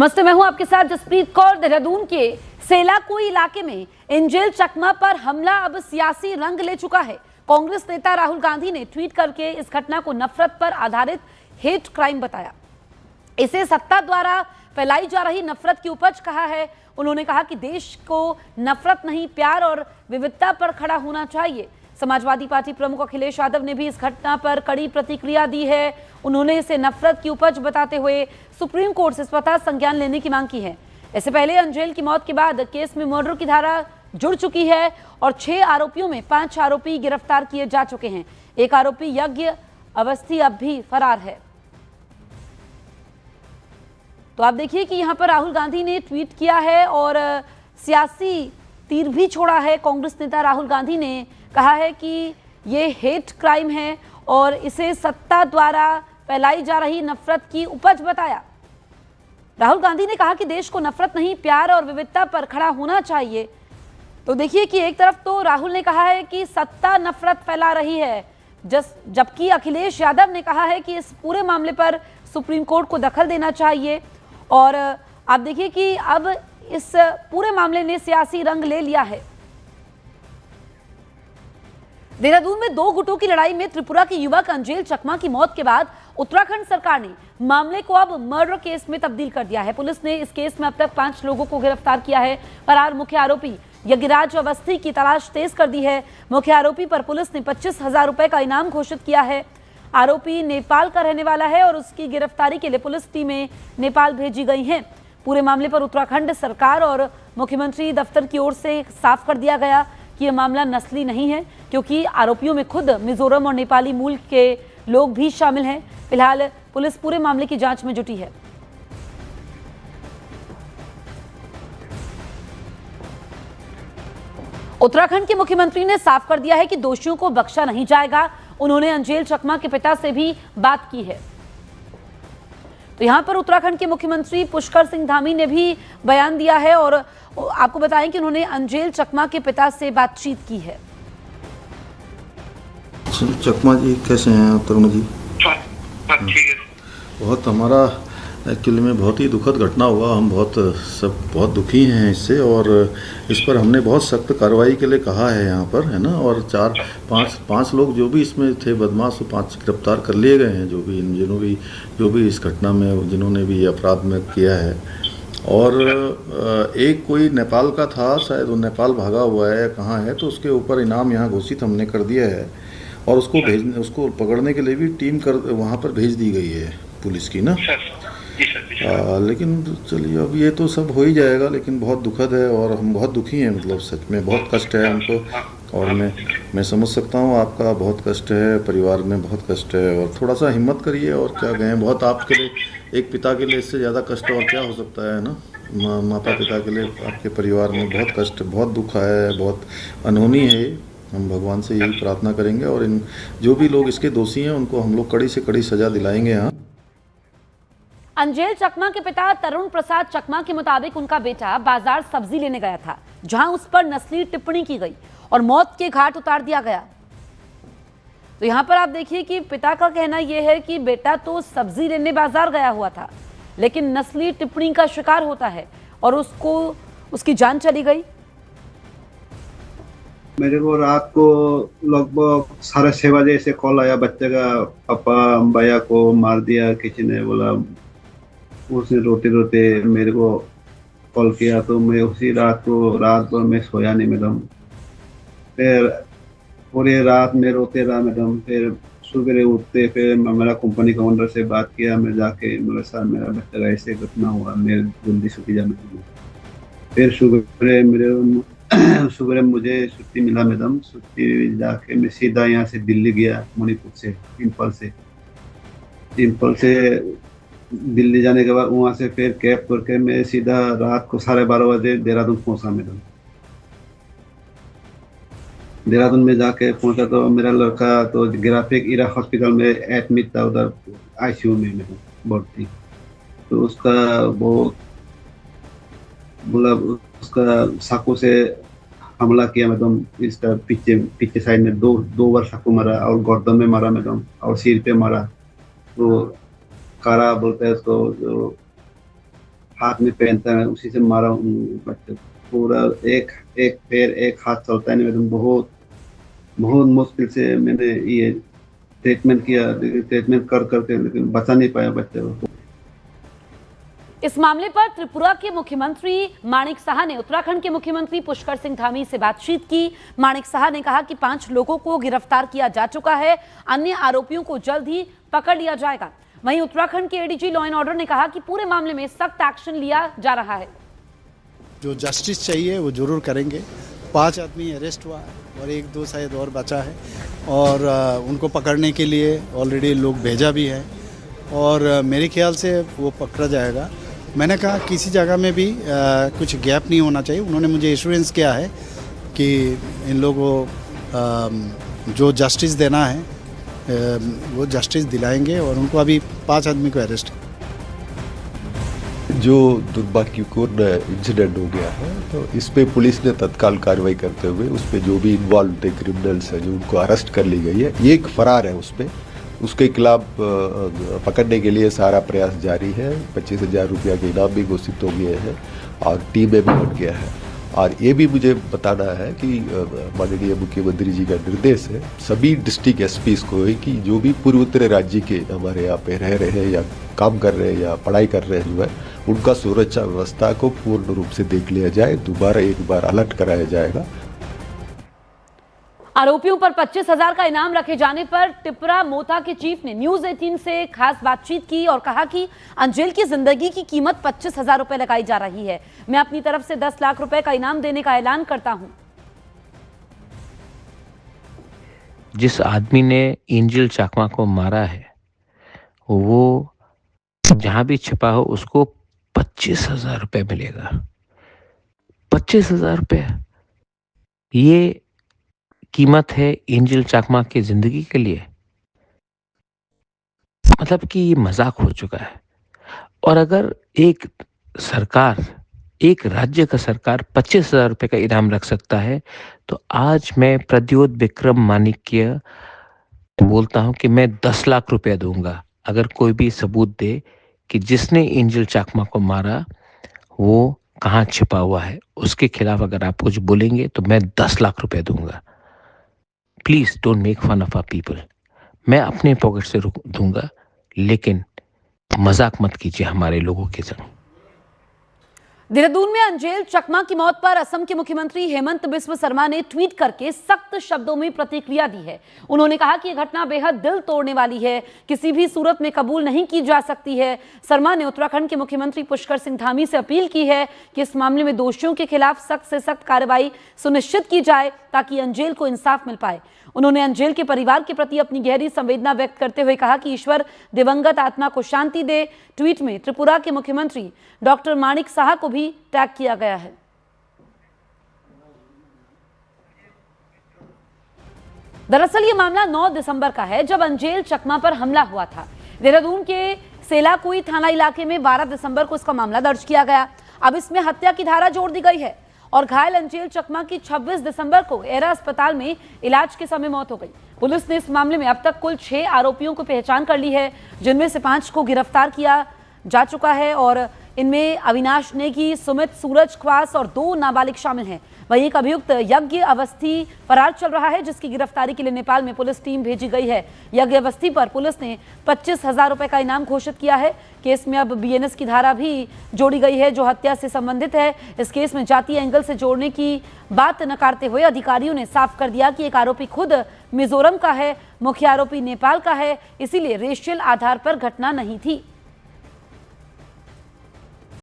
नमस्ते, मैं हूं आपके साथ जसप्रीत कौर। देहरादून के सेलाकोई इलाके में एंजेल चकमा पर हमला अब सियासी रंग ले चुका है। कांग्रेस नेता राहुल गांधी ने ट्वीट करके इस घटना को नफरत पर आधारित हेट क्राइम बताया। इसे सत्ता द्वारा फैलाई जा रही नफरत की उपज कहा है। उन्होंने कहा कि देश को नफरत नहीं, प्यार और विविधता पर खड़ा होना चाहिए। समाजवादी पार्टी प्रमुख अखिलेश यादव ने भी इस घटना पर कड़ी प्रतिक्रिया दी है। उन्होंने इसे नफरत की उपज बताते हुए सुप्रीम कोर्ट से स्वतः संज्ञान लेने की मांग की है। इससे पहले अंजेल की मौत के बाद केस में मर्डर की धारा जुड़ चुकी है और 6 आरोपियों में 5 आरोपी गिरफ्तार किए जा चुके हैं। एक आरोपी यज्ञ अवस्थी अब भी फरार है। तो आप देखिए कि यहाँ पर राहुल गांधी ने ट्वीट किया है और सियासी तीर भी छोड़ा है। कांग्रेस नेता राहुल गांधी ने कहा है कि ये हेट क्राइम है और इसे सत्ता द्वारा फैलाई जा रही नफरत की उपज बताया। राहुल गांधी ने कहा कि देश को नफरत नहीं, प्यार और विविधता पर खड़ा होना चाहिए। तो देखिए कि एक तरफ तो राहुल ने कहा है कि सत्ता नफरत फैला रही है, जबकि अखिलेश यादव ने कहा है कि इस पूरे मामले पर सुप्रीम कोर्ट को दखल देना चाहिए। और आप देखिए कि अब इस पूरे मामले ने सियासी रंग ले लिया है। देहरादून में 2 गुटों की लड़ाई में त्रिपुरा के युवक अंजेल चकमा की मौत के बाद उत्तराखंड सरकार ने मामले को अब मर्डर केस में तब्दील कर दिया है। पुलिस ने इस केस में अब तक 5 लोगों को गिरफ्तार किया है। फरार मुख्य आरोपी यज्ञराज अवस्थी की तलाश तेज कर दी है। मुख्य आरोपी पर पुलिस ने 25,000 रुपए का इनाम घोषित किया है। आरोपी नेपाल का रहने वाला है और उसकी गिरफ्तारी के लिए पुलिस टीमें नेपाल भेजी गई हैं। पूरे मामले पर उत्तराखंड सरकार और मुख्यमंत्री दफ्तर की ओर से साफ कर दिया गया कि यह मामला नस्ली नहीं है, क्योंकि आरोपियों में खुद मिजोरम और नेपाली मूल के लोग भी शामिल हैं। फिलहाल पुलिस पूरे मामले की जांच में जुटी है। उत्तराखंड के मुख्यमंत्री ने साफ कर दिया है कि दोषियों को बख्शा नहीं जाएगा। उन्होंने अंजेल चकमा के पिता से भी बात की है। तो यहां पर उत्तराखंड के मुख्यमंत्री पुष्कर सिंह धामी ने भी बयान दिया है और आपको बताएं कि उन्होंने अंजेल चकमा के पिता से बातचीत की है। चकमा जी कैसे हैं तरुण जी? ठीक है। बहुत हमारा एक्चुअली में बहुत ही दुखद घटना हुआ। हम बहुत दुखी हैं इससे और इस पर हमने बहुत सख्त कार्रवाई के लिए कहा है यहाँ पर, है ना। और 4-5 लोग जो भी इसमें थे बदमाश, 5 गिरफ्तार कर लिए गए हैं, जो भी इस घटना में जिन्होंने भी अपराध में किया है। और एक कोई नेपाल का था, शायद वो नेपाल भागा हुआ है, कहाँ है, तो उसके ऊपर इनाम यहाँ घोषित हमने कर दिया है और उसको पकड़ने के लिए भी टीम वहाँ पर भेज दी गई है पुलिस की ना। लेकिन चलिए अब ये तो सब हो ही जाएगा, लेकिन बहुत दुखद है और हम बहुत दुखी हैं। मतलब सच में बहुत कष्ट है हमको और मैं समझ सकता हूँ आपका बहुत कष्ट है, परिवार में बहुत कष्ट है। और थोड़ा सा हिम्मत करिए और क्या कहें, बहुत आपके लिए, एक पिता के लिए इससे ज़्यादा कष्ट और क्या हो सकता है ना। माता पिता के लिए आपके परिवार में बहुत कष्ट, बहुत दुख है, बहुत अनहोनी है। हम भगवान से यही प्रार्थना करेंगे और इन जो भी लोग इसके दोषी हैं उनको हम लोग कड़ी से कड़ी सजा दिलाएंगे। यहाँ अंजेल चकमा के पिता तरुण प्रसाद चकमा के मुताबिक उनका बेटा बाजार सब्जी लेने गया था, जहां उस पर नस्ली टिप्पणी की गई और मौत के घाट उतार दिया गया। तो यहां पर आप देखिए कि पिता का कहना यह है कि बेटा तो सब्जी लेने बाजार गया हुआ था, लेकिन नस्ली टिप्पणी का शिकार होता है और उसकी जान चली गई। मेरे को रात को लगभग 6:30 बजे से कॉल आया बच्चे का, पापा भैया को मार दिया किसी ने, बोला। उसने रोते रोते मेरे को कॉल किया तो मैं उसी रात भर मैं सोया नहीं मैडम। फिर पूरी रात में रोते रहा मैडम। फिर सुबह उठते फिर मेरा कंपनी का ओनर से बात किया। मैं जाके बोला सर मेरा बच्चा का ऐसे घटना हुआ, मैं जल्दी छुट्टी जाना। फिर सुबह मुझे छुट्टी मिला मैडम। छुट्टी जाके मैं सीधा यहाँ से दिल्ली गया, मणिपुर से, इम्फाल से दिल्ली जाने के बाद वहाँ से फिर कैब करके मैं सीधा रात को 12:30 बजे देहरादून पहुँचा मैडम। देहरादून में जाके पहुँचा तो मेरा लड़का तो ग्राफिक इरा हॉस्पिटल में एडमिट था, उधर ICU में मैडम भर्ती। तो उसका बहुत मतलब उसका चाकू से हमला किया मैडम। इसका पीछे साइड में दो बार चाकू मारा और गर्दन में मारा मैडम और सिर पे मारा। तो कारा बोलते हैं उसको, जो हाथ में पहनता है, उसी से मारा उन बच्चे को। पूरा एक पैर एक हाथ चलता नहीं, एकदम बहुत बहुत मुश्किल से मैंने ये ट्रीटमेंट किया, ट्रीटमेंट कर करके, लेकिन बचा नहीं पाया बच्चे को। इस मामले पर त्रिपुरा के मुख्यमंत्री माणिक साहा ने उत्तराखंड के मुख्यमंत्री पुष्कर सिंह धामी से बातचीत की। माणिक साहा ने कहा कि 5 लोगों को गिरफ्तार किया जा चुका है, अन्य आरोपियों को जल्द ही पकड़ लिया जाएगा। वहीं उत्तराखंड के एडीजी लॉ एंड ऑर्डर ने कहा कि पूरे मामले में सख्त एक्शन लिया जा रहा है। जो जस्टिस चाहिए वो जरूर करेंगे। 5 आदमी अरेस्ट हुआ है और 1-2 शायद और बचा है, और उनको पकड़ने के लिए ऑलरेडी लोग भेजा भी है, और मेरे ख्याल से वो पकड़ा जाएगा। मैंने कहा किसी जगह में भी कुछ गैप नहीं होना चाहिए। उन्होंने मुझे एश्योरेंस किया है कि इन लोगों को जो जस्टिस देना है वो जस्टिस दिलाएंगे, और उनको अभी 5 आदमी को अरेस्ट। जो दुर्भाग्यपूर्ण इंसिडेंट हो गया है, तो इस पे पुलिस ने तत्काल कार्रवाई करते हुए उस पे जो भी इन्वॉल्व थे क्रिमिनल्स हैं, जो उनको अरेस्ट कर ली गई है। ये एक फरार है, उसके खिलाफ पकड़ने के लिए सारा प्रयास जारी है। 25,000 रुपया के इनाम भी घोषित हो गए हैं और टीम में भी बन गया है। और ये भी मुझे बताना है कि माननीय मुख्यमंत्री जी का निर्देश है सभी डिस्ट्रिक्ट एसपीज को है कि जो भी पूर्वोत्तर राज्य के हमारे यहाँ पे रह रहे हैं या काम कर रहे हैं या पढ़ाई कर रहे हैं, जो है उनका सुरक्षा व्यवस्था को पूर्ण रूप से देख लिया जाए। दोबारा एक बार अलर्ट कराया जाएगा। आरोपियों पर 25,000 का इनाम रखे जाने पर त्रिपुरा मोता के चीफ ने न्यूज 18 से खास बातचीत की और कहा कि अंजेल की जिंदगी की कीमत 25,000 रुपए लगाई जा रही है। मैं अपनी तरफ से 10 लाख रुपए का इनाम देने का ऐलान करता हूं। जिस आदमी ने एंजल चाकमा को मारा है, वो जहां भी छिपा हो उसको 25,000 रुपए मिलेगा। 25,000 रुपए, ये कीमत है एंजल चाकमा की जिंदगी के लिए। मतलब कि ये मजाक हो चुका है। और अगर एक सरकार, एक राज्य का सरकार 25,000 रुपए का इनाम रख सकता है, तो आज मैं प्रद्योत विक्रम माणिक्य बोलता हूं कि मैं 10 लाख रुपया दूंगा अगर कोई भी सबूत दे कि जिसने एंजल चाकमा को मारा वो कहाँ छिपा हुआ है। उसके खिलाफ अगर आप कुछ बोलेंगे तो मैं 10 लाख रुपया दूंगा। Please don't make fun of our people. मैं अपने पॉकेट से दूंगा, लेकिन मजाक मत कीजिए हमारे लोगों के संग। देहरादून में अंजेल चकमा की मौत पर असम के मुख्यमंत्री हेमंत बिस्व शर्मा ने ट्वीट करके सख्त शब्दों में प्रतिक्रिया दी है। उन्होंने कहा कि यह घटना बेहद दिल तोड़ने वाली है, किसी भी सूरत में कबूल नहीं की जा सकती है। शर्मा ने उत्तराखंड के मुख्यमंत्री पुष्कर सिंह धामी से अपील की है कि इस मामले में दोषियों के खिलाफ सख्त से सख्त कार्रवाई सुनिश्चित की जाए ताकि अंजेल को इंसाफ मिल पाए। उन्होंने अंजेल के परिवार के प्रति अपनी गहरी संवेदना व्यक्त करते हुए कहा कि ईश्वर दिवंगत आत्मा को शांति दे। ट्वीट में त्रिपुरा के मुख्यमंत्री डॉक्टर माणिक साहा को भी टैग किया गया है। दरअसल ये मामला 9 दिसंबर का है, जब अंजेल चकमा पर हमला हुआ था। देहरादून के सेलाकुई थाना इलाके में 12 दिसंबर को इसका मामला दर्ज किया गया। अब इसमें हत्या की धारा जोड़ दी गई है और घायल अंजेल चकमा की 26 दिसंबर को एरा अस्पताल में इलाज के समय मौत हो गई। पुलिस ने इस मामले में अब तक कुल 6 आरोपियों को पहचान कर ली है, जिनमें से 5 को गिरफ्तार किया जा चुका है और इनमें अविनाश नेगी, सुमित सूरज ख्वास और 2 नाबालिग शामिल हैं। वहीं एक अभियुक्त यज्ञ अवस्थी फरार चल रहा है, जिसकी गिरफ्तारी के लिए नेपाल में पुलिस टीम भेजी गई है। यज्ञ अवस्थी पर पुलिस ने 25,000 रुपए का इनाम घोषित किया है। केस में अब बीएनएस की धारा भी जोड़ी गई है जो हत्या से संबंधित है। इस केस में जातीय एंगल से जोड़ने की बात नकारते हुए अधिकारियों ने साफ कर दिया कि एक आरोपी खुद मिजोरम का है, मुख्य आरोपी नेपाल का है, इसीलिए रेशियल आधार पर घटना नहीं थी।